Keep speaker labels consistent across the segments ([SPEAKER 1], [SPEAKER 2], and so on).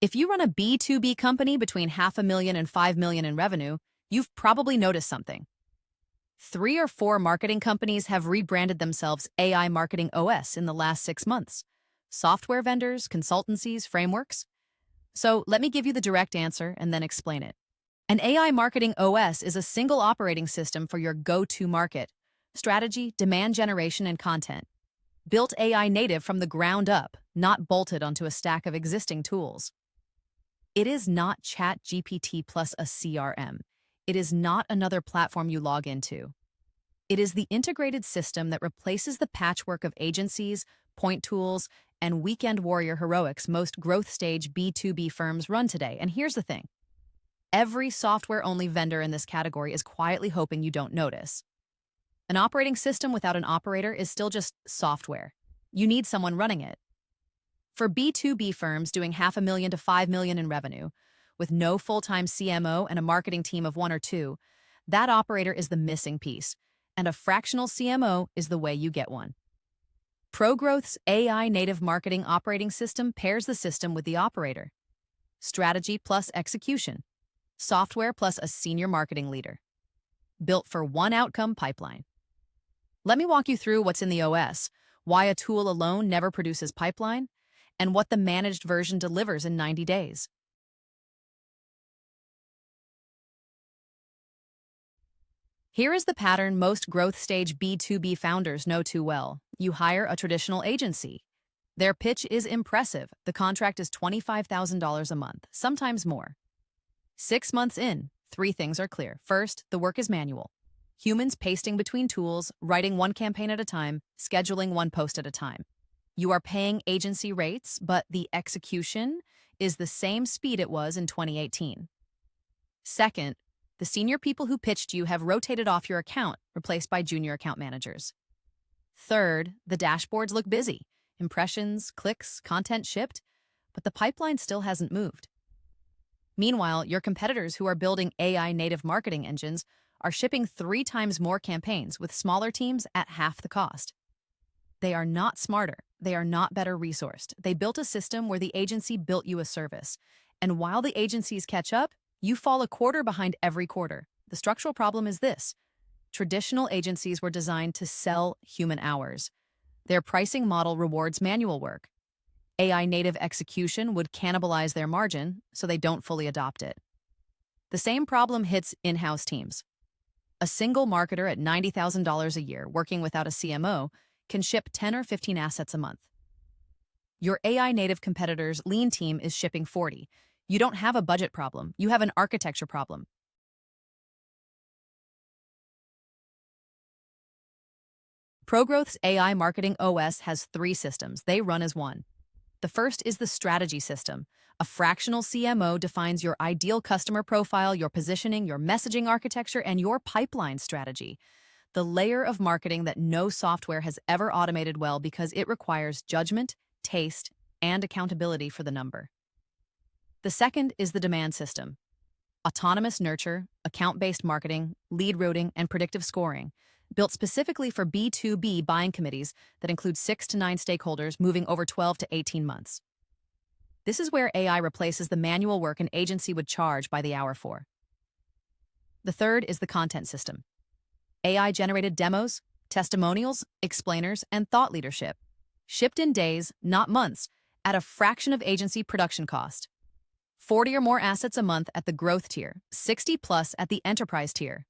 [SPEAKER 1] If you run a B2B company between 500,000 and 5 million in revenue, you've probably noticed something. 3 or 4 marketing companies have rebranded themselves AI Marketing OS in the last 6 months. Software vendors, consultancies, frameworks. So let me give you the direct answer and then explain it. An AI Marketing OS is a single operating system for your go-to market, strategy, demand generation, and content. Built AI native from the ground up, not bolted onto a stack of existing tools. It is not ChatGPT plus a CRM. It is not another platform you log into. It is the integrated system that replaces the patchwork of agencies, point tools, and weekend warrior heroics most growth stage B2B firms run today. And here's the thing. Every software-only vendor in this category is quietly hoping you don't notice. An operating system without an operator is still just software. You need someone running it. For B2B firms doing 500,000 to 5 million in revenue, with no full-time CMO and a marketing team of 1 or 2, that operator is the missing piece, and a fractional CMO is the way you get one. ProGrowth's AI native marketing operating system pairs the system with the operator. Strategy plus execution. Software plus a senior marketing leader. Built for one outcome pipeline. Let me walk you through what's in the OS, why a tool alone never produces pipeline, and what the managed version delivers in 90 days. Here is the pattern most growth stage B2B founders know too well. You hire a traditional agency. Their pitch is impressive. The contract is $25,000 a month, sometimes more. 6 months in, 3 things are clear. First, the work is manual. Humans pasting between tools, writing one campaign at a time, scheduling one post at a time. You are paying agency rates, but the execution is the same speed it was in 2018. Second, the senior people who pitched you have rotated off your account, replaced by junior account managers. Third, the dashboards look busy. Impressions, clicks, content shipped, but the pipeline still hasn't moved. Meanwhile, your competitors who are building AI native marketing engines are shipping 3 times more campaigns with smaller teams at half the cost. They are not smarter. They are not better resourced. They built a system where the agency built you a service. And while the agencies catch up, you fall a quarter behind every quarter. The structural problem is this. Traditional agencies were designed to sell human hours. Their pricing model rewards manual work. AI native execution would cannibalize their margin, so they don't fully adopt it. The same problem hits in-house teams. A single marketer at $90,000 a year working without a CMO can ship 10 or 15 assets a month. Your AI native competitor's lean team is shipping 40. You don't have a budget problem. You have an architecture problem. ProGrowth's AI Marketing OS has 3 systems. They run as one. The first is the strategy system. A fractional CMO defines your ideal customer profile, your positioning, your messaging architecture, and your pipeline strategy. The layer of marketing that no software has ever automated well because it requires judgment, taste, and accountability for the number. The second is the demand system. Autonomous nurture, account-based marketing, lead routing, and predictive scoring, built specifically for B2B buying committees that include 6 to 9 stakeholders moving over 12 to 18 months. This is where AI replaces the manual work an agency would charge by the hour for. The third is the content system. AI-generated demos, testimonials, explainers, and thought leadership, shipped in days, not months, at a fraction of agency production cost. 40 or more assets a month at the growth tier, 60 plus at the enterprise tier.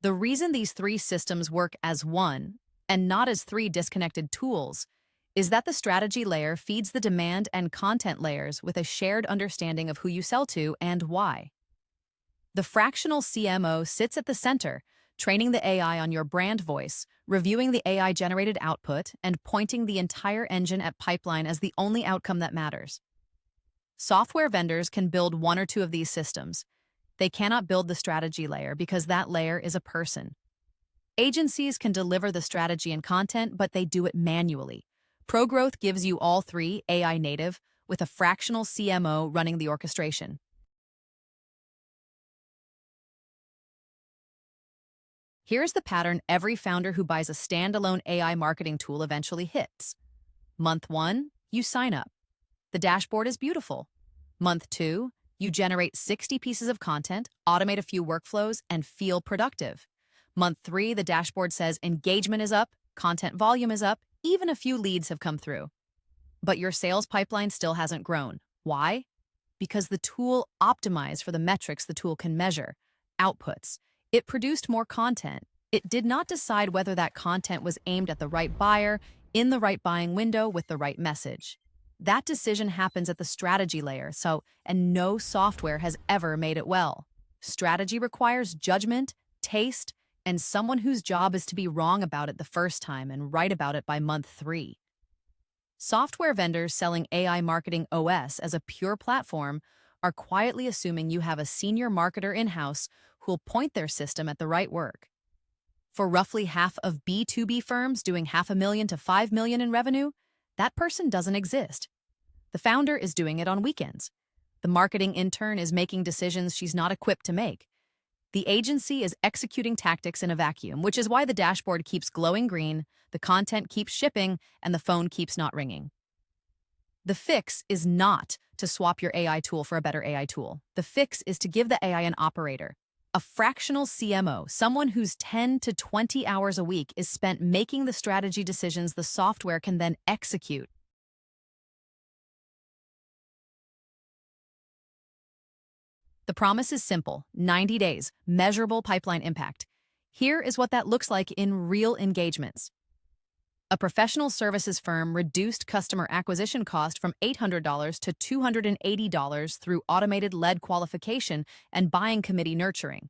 [SPEAKER 1] The reason these 3 systems work as one, and not as 3 disconnected tools, is that the strategy layer feeds the demand and content layers with a shared understanding of who you sell to and why. The fractional CMO sits at the center, training the AI on your brand voice, reviewing the AI-generated output, and pointing the entire engine at pipeline as the only outcome that matters. Software vendors can build 1 or 2 of these systems. They cannot build the strategy layer because that layer is a person. Agencies can deliver the strategy and content, but they do it manually. ProGrowth gives you all 3 AI native with a fractional CMO running the orchestration. Here's the pattern every founder who buys a standalone AI marketing tool eventually hits. Month 1, you sign up. The dashboard is beautiful. Month 2, you generate 60 pieces of content, automate a few workflows, and feel productive. Month 3, the dashboard says engagement is up, content volume is up, even a few leads have come through. But your sales pipeline still hasn't grown. Why? Because the tool optimized for the metrics the tool can measure, outputs. It produced more content. It did not decide whether that content was aimed at the right buyer, in the right buying window, with the right message. That decision happens at the strategy layer, and no software has ever made it well. Strategy requires judgment, taste, and someone whose job is to be wrong about it the first time and right about it by month 3. Software vendors selling AI Marketing OS as a pure platform are quietly assuming you have a senior marketer in-house who'll point their system at the right work. For roughly half of B2B firms doing $500,000 to $5 million in revenue, that person doesn't exist. The founder is doing it on weekends. The marketing intern is making decisions she's not equipped to make. The agency is executing tactics in a vacuum, which is why the dashboard keeps glowing green, the content keeps shipping, and the phone keeps not ringing. The fix is not to swap your AI tool for a better AI tool. The fix is to give the AI an operator, a fractional CMO, someone whose 10 to 20 hours a week is spent making the strategy decisions the software can then execute. The promise is simple: 90 days, measurable pipeline impact. Here is what that looks like in real engagements. A professional services firm reduced customer acquisition cost from $800 to $280 through automated lead qualification and buying committee nurturing.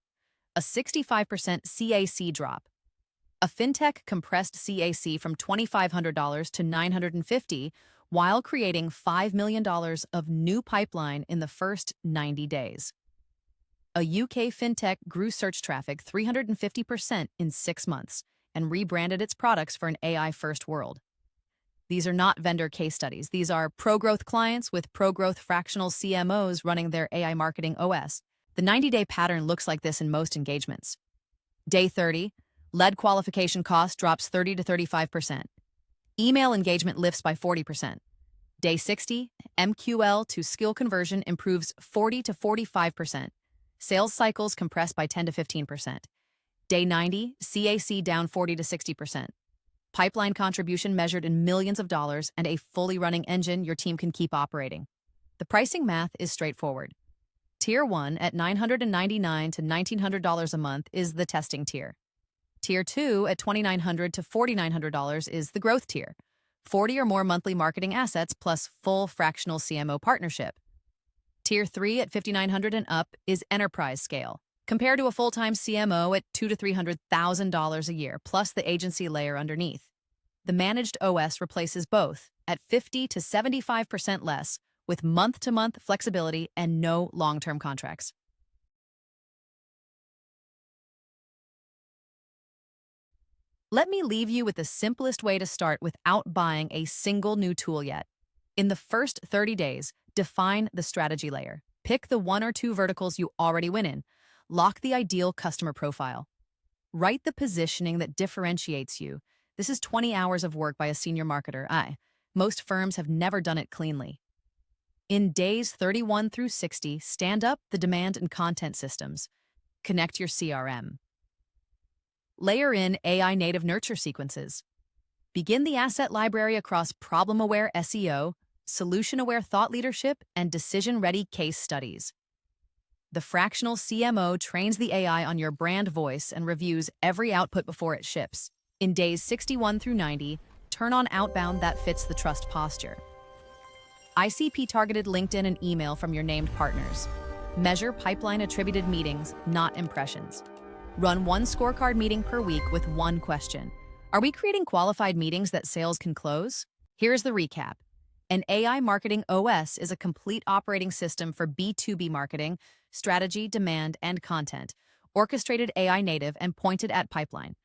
[SPEAKER 1] A 65% CAC drop. A fintech compressed CAC from $2,500 to $950 while creating $5 million of new pipeline in the first 90 days. A UK fintech grew search traffic 350% in 6 months and rebranded its products for an AI-first world. These are not vendor case studies. These are pro-growth clients with pro-growth fractional CMOs running their AI Marketing OS. The 90-day pattern looks like this in most engagements. Day 30, lead qualification cost drops 30 to 35%. Email engagement lifts by 40%. Day 60, MQL to skill conversion improves 40 to 45%. Sales cycles compressed by 10 to 15%. Day 90, CAC down 40 to 60%. Pipeline contribution measured in millions of dollars and a fully running engine your team can keep operating. The pricing math is straightforward. Tier 1 at $999 to $1,900 a month is the testing tier. Tier 2 at $2,900 to $4,900 is the growth tier. 40 or more monthly marketing assets plus full fractional CMO partnership. Tier 3 at $5,900 and up is enterprise scale. Compared to a full-time CMO at $200,000 to $300,000 a year, plus the agency layer underneath. The managed OS replaces both at 50 to 75% less, with month-to-month flexibility and no long-term contracts. Let me leave you with the simplest way to start without buying a single new tool yet. In the first 30 days, define the strategy layer. Pick the 1 or 2 verticals you already win in. Lock the ideal customer profile. Write the positioning that differentiates you. This is 20 hours of work by a senior marketer. Most firms have never done it cleanly. In days 31 through 60, stand up the demand and content systems. Connect your CRM. Layer in AI native nurture sequences. Begin the asset library across problem-aware SEO, solution-aware thought leadership, and decision-ready case studies. The fractional CMO trains the AI on your brand voice and reviews every output before it ships. In days 61 through 90, turn on outbound that fits the trust posture. ICP-targeted LinkedIn and email from your named partners. Measure pipeline-attributed meetings, not impressions. Run 1 scorecard meeting per week with 1 question. Are we creating qualified meetings that sales can close? Here's the recap. An AI Marketing OS is a complete operating system for B2B marketing, strategy, demand, and content, orchestrated AI native and pointed at pipeline.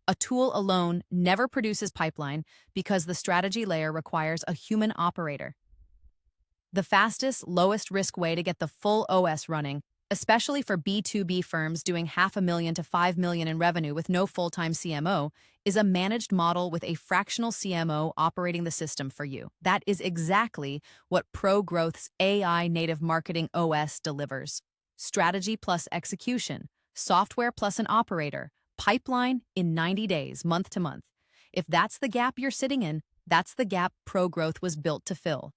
[SPEAKER 1] A tool alone never produces pipeline because the strategy layer requires a human operator. The fastest, lowest risk way to get the full OS running, especially for B2B firms doing 500,000 to 5 million in revenue with no full-time CMO, is a managed model with a fractional CMO operating the system for you. That is exactly what ProGrowth's AI native marketing OS delivers. Strategy plus execution, software plus an operator, pipeline in 90 days, month to month. If that's the gap you're sitting in, that's the gap ProGrowth was built to fill.